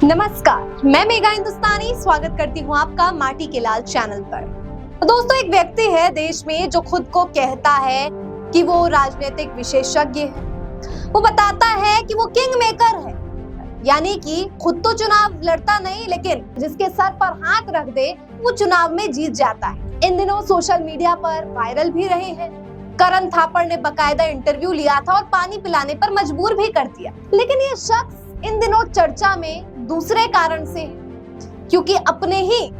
नमस्कार, मैं मेघा हिंदुस्तानी स्वागत करती हूँ आपका माटी के लाल चैनल पर। तो दोस्तों, एक व्यक्ति है देश में जो खुद को कहता है कि वो राजनीतिक विशेषज्ञ है। वो बताता है कि वो किंग मेकर है, यानी कि खुद तो चुनाव लड़ता नहीं, लेकिन जिसके सर पर हाथ रख दे वो चुनाव में जीत जाता है। इन दिनों सोशल मीडिया पर वायरल भी रहे हैं। करण थापड़ ने बकायदा इंटरव्यू लिया था और पानी पिलाने पर मजबूर भी कर दिया। लेकिन ये शख्स इन दिनों चर्चा में दूसरे कारण से है, क्योंकि अपने ही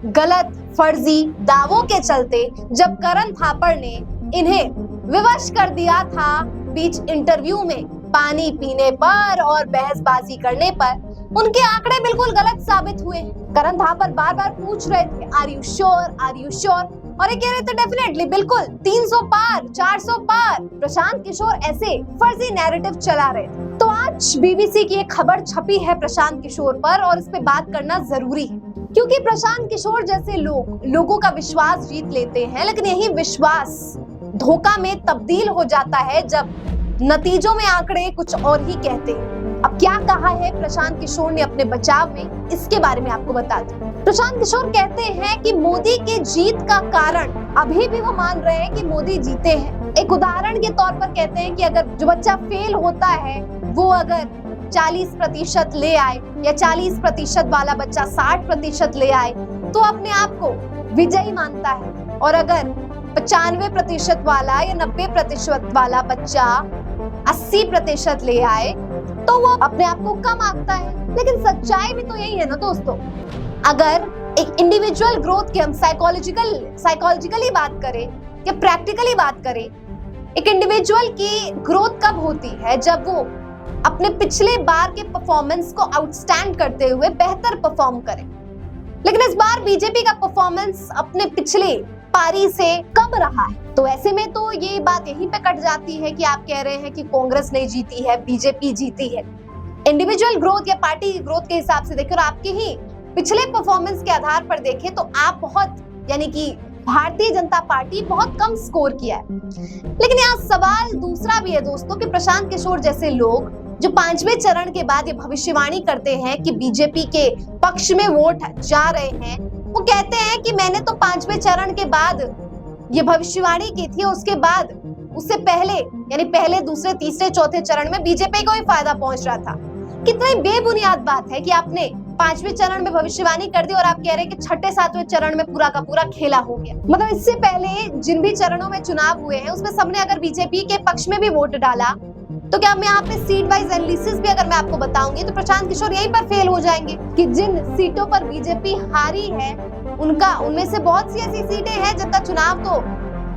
गलत फर्जी दावों के चलते जब करण थापड़ ने इन्हें विवश कर दिया था बीच इंटरव्यू में पानी पीने पर और बहसबाजी करने पर, उनके आंकड़े बिल्कुल गलत साबित हुए। करण थापड़ बार बार पूछ रहे थे आर यू श्योर, और ये कह रहे थे डेफिनेटली, बिल्कुल 300 पार, 400 पार। प्रशांत किशोर ऐसे फर्जी नैरेटिव चला रहे थे। तो आज बीबीसी की एक खबर छपी है प्रशांत किशोर पर, और इस पे बात करना जरूरी है, क्योंकि प्रशांत किशोर जैसे लोगों का विश्वास जीत लेते हैं, लेकिन यही विश्वास धोखा में तब्दील हो जाता है जब नतीजों में आंकड़े कुछ और ही कहते हैं। अब क्या कहा है प्रशांत किशोर ने अपने बचाव में, इसके बारे में आपको बता दूं। प्रशांत किशोर कहते हैं कि मोदी के जीत का कारण, अभी भी वो मान रहे हैं कि मोदी जीते हैं। एक उदाहरण के तौर पर कहते हैं कि अगर जो बच्चा फेल होता है वो अगर 40% ले आए, या 40% वाला बच्चा 60% ले आए, तो अपने आप को विजयी मानता है। और अगर 95% वाला या 90% वाला बच्चा 80% ले आए तो वो अपने आप को कम आंकता है। लेकिन सच्चाई भी तो यही है ना दोस्तों। अगर एक इंडिविजुअल ग्रोथ की हम साइकोलॉजिकली बात करें या प्रैक्टिकली बात करें, एक इंडिविजुअल की ग्रोथ कब होती है? जब वो अपने पिछले बार के परफॉर्मेंस को आउटस्टैंड करते हुए बेहतर परफॉर्म करे। लेकिन इस बार बीजेपी का परफॉर्मेंस अपने पिछले पारी से कम रहा है। तो ऐसे में तो ये बात यहीं पे कट जाती है कि आप कह रहे हैं कि कांग्रेस नहीं जीती है, बीजेपी जीती है। इंडिविजुअल ग्रोथ या पार्टी ग्रोथ के हिसाब से देखें और आपके ही पिछले परफॉर्मेंस के आधार पर देखें तो आप बहुत, यानी कि भारतीय जनता पार्टी बहुत कम स्कोर किया है। लेकिन यहाँ सवाल दूसरा भी है दोस्तों कि प्रशांत किशोर जैसे लोग जो 5वें चरण के बाद ये भविष्यवाणी करते हैं कि बीजेपी के पक्ष में वोट जा रहे हैं, वो कहते हैं कि मैंने तो 5वें चरण के बाद ये भविष्यवाणी की थी, उसके बाद उससे पहले, यानी पहले, दूसरे, तीसरे, चौथे चरण में बीजेपी को ही फायदा पहुंच रहा था। कितनी बेबुनियाद बात है कि आपने 5वें चरण में भविष्यवाणी कर दी और आप कह रहे हैं कि 6ठे 7वें चरण में पूरा का पूरा खेला हो गया। मतलब इससे पहले जिन भी चरणों में चुनाव हुए हैं उसमें सबने अगर बीजेपी के पक्ष में भी वोट डाला, तो क्या मैं यहाँ पे सीट वाइज एनालिसिस भी अगर मैं आपको बताऊंगी तो प्रशांत किशोर यहीं पर फेल हो जाएंगे कि जिन सीटों पर बीजेपी हारी है उनमें से बहुत सी ऐसी सीटें हैं जिनका चुनाव तो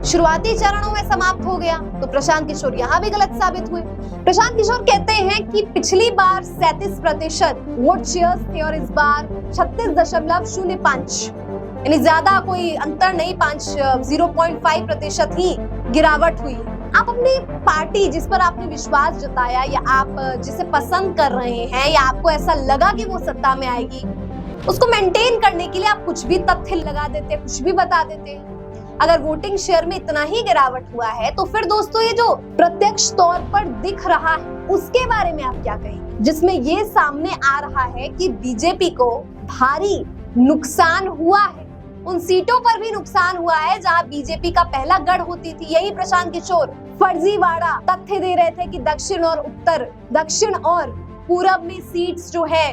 शुरुआती चरणों में समाप्त हो गया। तो प्रशांत किशोर यहाँ भी गलत साबित हुए। प्रशांत किशोर कहते हैं कि पिछली बार 37% वोट शेयर्स थे और इस बार 36.05, यानी ज्यादा कोई अंतर नहीं, 0.5% ही गिरावट हुई। आप अपनी पार्टी जिस पर आपने विश्वास जताया, या आप जिसे पसंद कर रहे हैं, या आपको ऐसा लगा कि वो सत्ता में आएगी, उसको मेंटेन करने के लिए आप कुछ भी तथ्य लगा देते, कुछ भी बता देते हैं। अगर वोटिंग शेयर में इतना ही गिरावट हुआ है तो फिर दोस्तों ये जो प्रत्यक्ष तौर पर दिख रहा है उसके बारे में आप क्या कहेंगे, जिसमें ये सामने आ रहा है कि बीजेपी को भारी नुकसान हुआ है। उन सीटों पर भी नुकसान हुआ है जहां बीजेपी का पहला गढ़ होती थी। यही प्रशांत किशोर फर्जीवाड़ा तथ्य दे रहे थे कि दक्षिण और पूरब में सीट्स जो है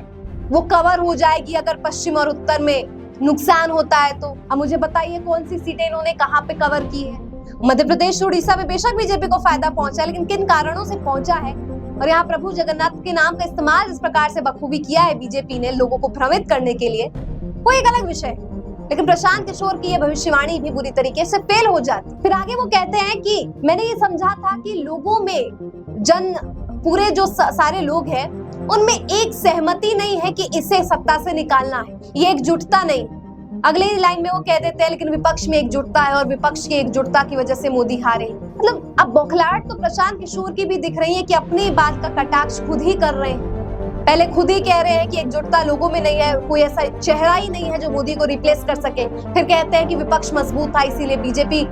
वो कवर हो जाएगी अगर पश्चिम और उत्तर में नुकसान होता है तो। अब मुझे बताइए कौन सी सीटें इन्होंने कहां पे कवर की है? मध्य प्रदेश, उड़ीसा में बेशक बीजेपी को फायदा पहुंचा, लेकिन किन कारणों से पहुंचा है? और यहाँ प्रभु जगन्नाथ के नाम का इस्तेमाल इस प्रकार से बखूबी किया है बीजेपी ने लोगों को भ्रमित करने के लिए, वो एक अलग विषय है। लेकिन प्रशांत किशोर की ये भविष्यवाणी भी बुरी तरीके से फेल हो जाती। फिर आगे वो कहते हैं कि मैंने ये समझा था कि लोगों में पूरे जो सारे लोग हैं उनमें एक सहमति नहीं है कि इसे सत्ता से निकालना है, ये एकजुटता नहीं। अगले लाइन में वो कह देते हैं लेकिन विपक्ष में एकजुटता है और विपक्ष की एकजुटता की वजह से मोदी हारे। मतलब अब बौखलाहट तो प्रशांत किशोर की भी दिख रही है कि अपनी बात का कटाक्ष खुद ही कर रहे हैं। पहले खुद ही कह रहे हैं कि एकजुटता लोगों में नहीं है, कोई ऐसा चेहरा ही नहीं है जो मोदी को रिप्लेस कर सके। फिर कहते हैं कि विपक्ष मजबूत था इसीलिए बीजेपी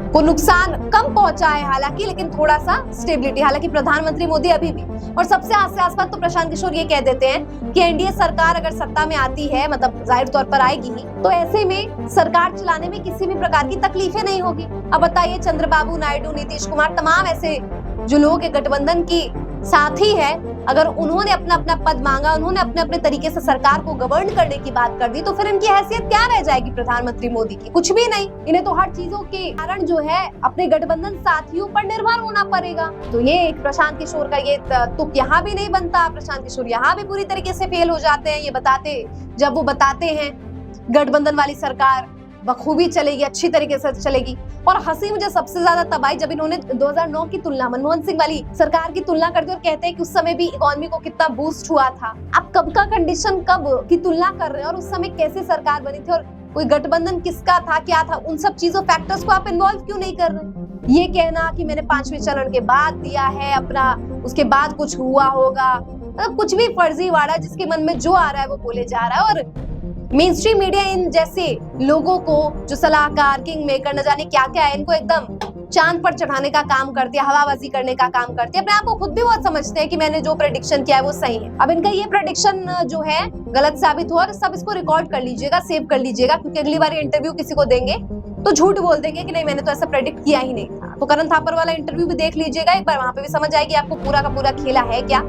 को नुकसान कम पहुंचा है हालांकि, लेकिन थोड़ा सा स्टेबिलिटी। हालांकि प्रधानमंत्री मोदी अभी भी, और सबसे हास्यास्पद तो प्रशांत किशोर ये कह देते हैं कि एनडीए सरकार अगर सत्ता में आती है, मतलब जाहिर तौर पर आएगी ही, तो ऐसे में सरकार चलाने में किसी भी प्रकार की तकलीफें नहीं होगी। अब बताइए, चंद्रबाबू नायडू, नीतीश कुमार, तमाम ऐसे जो लोग गठबंधन की साथी है, अगर उन्होंने अपना अपना पद मांगा, उन्होंने अपने अपने तरीके से सरकार को गवर्न करने की बात कर दी, तो फिर इनकी हैसियत क्या रह जाएगी प्रधानमंत्री मोदी की? कुछ भी नहीं। इन्हें तो हर चीजों के कारण जो है अपने गठबंधन साथियों पर निर्भर होना पड़ेगा। तो ये एक प्रशांत किशोर का ये तुक यहाँ भी नहीं बनता। प्रशांत किशोर यहाँ भी पूरी तरीके से फेल हो जाते हैं। ये बताते, जब वो बताते हैं गठबंधन वाली सरकार बखूबी चलेगी, अच्छी तरीके से चलेगी। और हंसी मुझे सबसे ज्यादा तब आई जब इन्होंने 2009 की तुलना मनमोहन सिंह वाली सरकार की तुलना करते और कहते हैं कि उस समय भी इकोनॉमी को कितना बूस्ट हुआ था। आप कब का कंडीशन, कब की तुलना कर रहे हैं, और उस समय कैसे सरकार बनी थी, और कोई गठबंधन किसका था, क्या था, उन सब चीजों, फैक्टर्स को आप इन्वॉल्व क्यों नहीं कर रहे? ये कहना कि मैंने 5वें चरण के बाद दिया है अपना, उसके बाद कुछ हुआ होगा, मतलब कुछ भी फर्जीवाड़ा, जिसके मन में जो आ रहा है वो बोले जा रहा है। और मेन स्ट्रीम मीडिया इन जैसे लोगों को, जो सलाहकार, किंग मेकर, न जाने क्या क्या है, इनको एकदम चांद पर चढ़ाने का काम करते हैं, हवाबाजी करने का काम करते हैं। अपने आप को खुद भी बहुत समझते हैं कि मैंने जो प्रेडिक्शन किया है वो सही है। अब इनका ये प्रेडिक्शन जो है गलत साबित हुआ, और सब इसको रिकॉर्ड कर लीजिएगा, सेव कर लीजिएगा, क्योंकि अगली बार इंटरव्यू किसी को देंगे तो झूठ बोल देंगे कि नहीं, मैंने तो ऐसा प्रेडिक्ट किया ही नहीं था। तो करण थापर वाला इंटरव्यू भी देख लीजिएगा एक बार, वहां पे भी समझ आएगी आपको पूरा का पूरा खेला है क्या।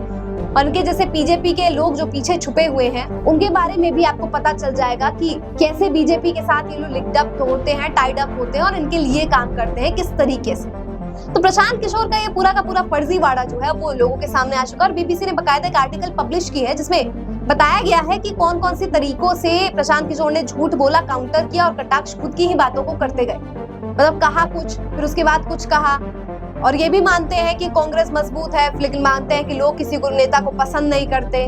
और उनके जैसे बीजेपी के लोग जो पीछे छुपे हुए हैं, उनके बारे में भी आपको पता चल जाएगा कि कैसे बीजेपी के साथ ये लोग लिंक्ड अप होते हैं, टाइड अप होते हैं, और इनके लिए काम करते हैं किस तरीके से। तो प्रशांत किशोर का ये पूरा का पूरा फर्जीवाड़ा जो है वो लोगों के सामने आ चुका है। और बीबीसी ने बकायदा एक आर्टिकल पब्लिश की है जिसमें बताया गया है कि कौन कौन से तरीकों से प्रशांत किशोर ने झूठ बोला, काउंटर किया, और कटाक्ष खुद की ही बातों को करते गए। मतलब कहा कुछ, फिर उसके बाद कुछ कहा। और ये भी मानते हैं कि कांग्रेस मजबूत है, लेकिन मानते हैं कि लोग किसी को नेता को पसंद नहीं करते।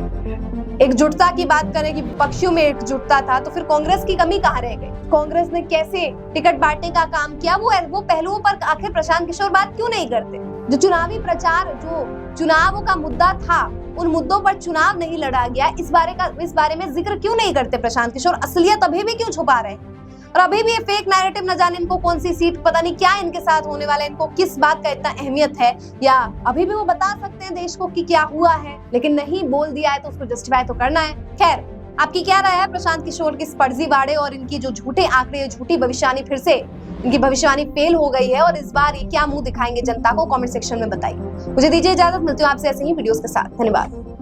एकजुटता की बात करें कि विपक्षियों में एकजुटता था, तो फिर कांग्रेस की कमी कहाँ रह गई? कांग्रेस ने कैसे टिकट बांटने का काम किया, वो पहलुओं पर आखिर प्रशांत किशोर बात क्यों नहीं करते? जो चुनावी प्रचार, जो चुनाव का मुद्दा था, उन मुद्दों पर चुनाव नहीं लड़ा गया, इस बारे में जिक्र क्यों नहीं करते प्रशांत किशोर? असलियत अभी भी क्यों छुपा रहे हैं? और अभी भी ये फेक नैरेटिव, न जाने इनको कौन सी सीट, पता नहीं क्या इनके साथ होने वाला है, इनको किस बात का इतना अहमियत है, या अभी भी वो बता सकते हैं देश को कि क्या हुआ है, लेकिन नहीं बोल दिया है तो उसको जस्टिफाई तो करना है। खैर, आपकी क्या राय है प्रशांत किशोर की इस फर्जीवाड़े और इनकी जो झूठे आंकड़े, झूठी भविष्यवाणी, फिर से इनकी भविष्यवाणी फेल हो गई है, और इस बार ये क्या मुंह दिखाएंगे जनता को? कमेंट सेक्शन में बताइए। मुझे दीजिए इजाजत, मिलती हूँ आपसे ऐसे ही वीडियोस के साथ। धन्यवाद।